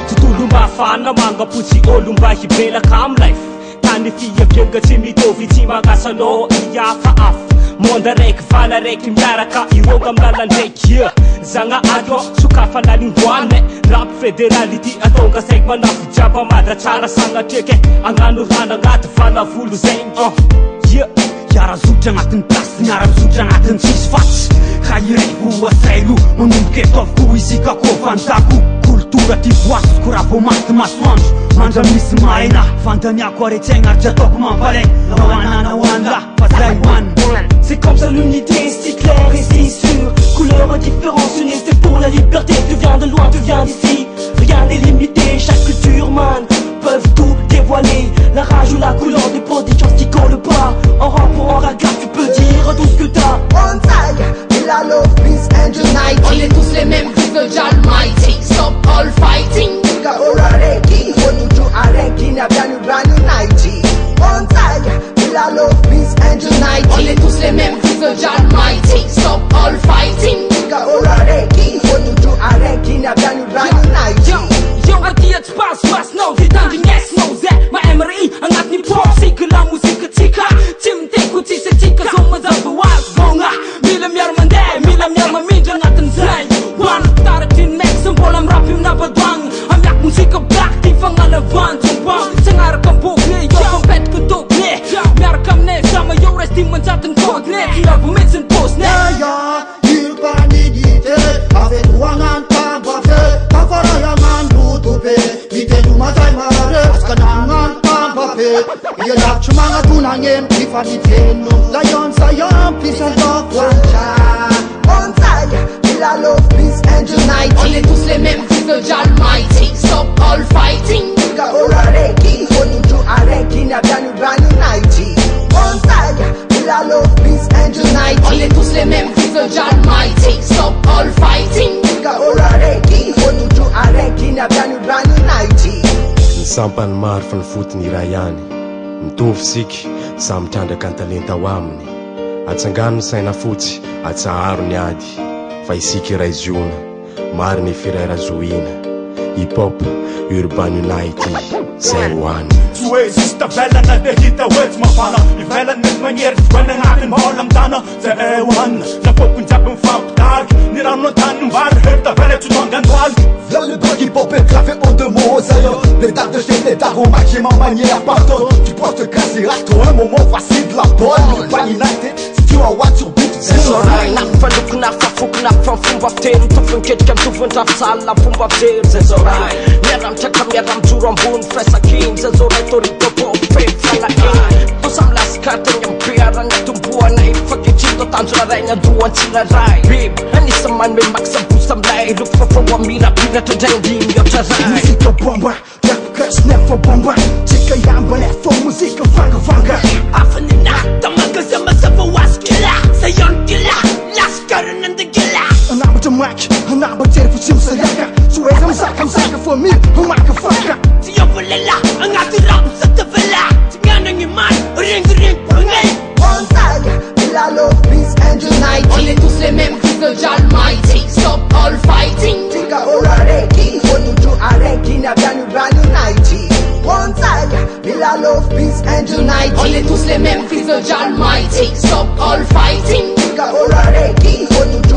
Tutulong mafana mangaputsy olo mba hibelaka am life tany fiavianga tsy mitovy tsy magasanao iafahafa monde araiky vala araiky miaraka iroga am lalandraiky zagna ato sokafa lalingoane rap fédéralité atonga saiko manafo jiaba madra tsara sanatreke agnano rano agnaty valavolo zegny Yarazotra agnatin'ny plasy miara-mizotra agnatin'ny tsisy fatsy ka iray voasailo manomboka eto avokoa isika koa fantako kultura ty voasiko raha vo maty masoandro mandra misy maraina fantaniako aretsaigna ary tsy ataoko mampalaigny nahoananahoanda fa Zay One. C'est comme ça l'unité, si clair et si sûr. Couleurs différentes, unis c'est pour la liberté. Tu viens de loin, tu viens d'ici. Rien n'est limité, chaque culture man peuvent tout dévoiler. La rage ou la couleur des pots, des choses qui collent pas. En rap ou en raga, tu peux dire tout ce que t'as. On taille, il a love, peace and unity. On est tous les mêmes fils de Almighty. Stop all fighting. Ika ora reki, onuju areki na bianu brand unity. On taille, il a love, peace and unity. On est tous les mêmes fils de Almighty. Stop all fighting. Ika ora reki, onuju areki na bianu brand unity. Jag har tid att pass no, utan din yes no Zay ma MRI, angat ni pop, sikla musika tika Tim teko tisa tika, som ma zabu was gonga Mila mjar man där, mila mjar man mindre ngaten Zay One, tarik din mek, som bolam rap yung nabadwang Am yak musika black, di fangalavan Tumpang, sangar kam bukne, yo kam pet kutukne Mjar kam ne, sama yo rest di man zaten kodne Kila bumitsen postne Ja, urbanidité Avec wangan pambate Kafarayangan lutupe Itelumazay mare Askanangan pambape Ielap chumanga tunangem Ifaniteno Layon sayam Pisan dokwancha On taille, il a love, peace and unity. On est tous les mêmes fils de Almighty. Stop all fighting. Ika ora reki, onuju areki na bianu brand unity. On taille, il a love, peace and unity. On est tous les mêmes fils de Almighty. Stop all fighting. Ika ora reki, onuju areki na bianu brand unity. Sampany maro fa ny fotony raha ihany mitovy siky samy trandraka ny talenta ho aminy atsangano ny saina fotsy atsaharo ny ady fa isika iray ziona maro ny firairazooina hip-hop urban unity Zay One. Tsy hoe sista velana de hita hoe tsy mafana ivelany mety magnery tsy voany agnatiny mbola amidana Zay One napokony jiaby mifampitariky ny rano antany mbary herita vela tsy tongandoaly V'là le bug hip-hop est gravé en deux mots ailleurs. Les dates de chez les dards au maximum manière pardon. Tu peux te casser à toi un moment facile de la bonne. Pas United, si tu as what sur beat c'est Zay nafalokona fafokona fafomba fitero tofonketrika mitovandrafisala fomba fitero Zay miara-mitraka miara-mijoro ambony fesakiny Zay toritopo fefala iny tosamlasikatagny ampiarana tomboana ifaketrito tanjona ray nyandohan tsiraray biby anisa manome makisabosa amlay loko fafaoa mirapiratra ndray andiny mihoatra ray Musika bomba, crash never bomba Tika yamba lefo musika vanga Afanina, tamagaza masava waskila Sayon kila, laskaran and the gila Anaba de mic, anaba tere for sim sayaka Sueza msaka for me, humaka faka Tiyovulela, angati rap sa tavela Tinganang iman, ring pangay On taille, il a love, peace and unity. On est tous les mêmes fils de Almighty. Stop all fighting. Tika ora reki, onuju areki na bianu brand unity. On taille, il a love, peace and unity. On est tous les mêmes fils de Almighty. Stop all fighting. Tika ora reki, onuju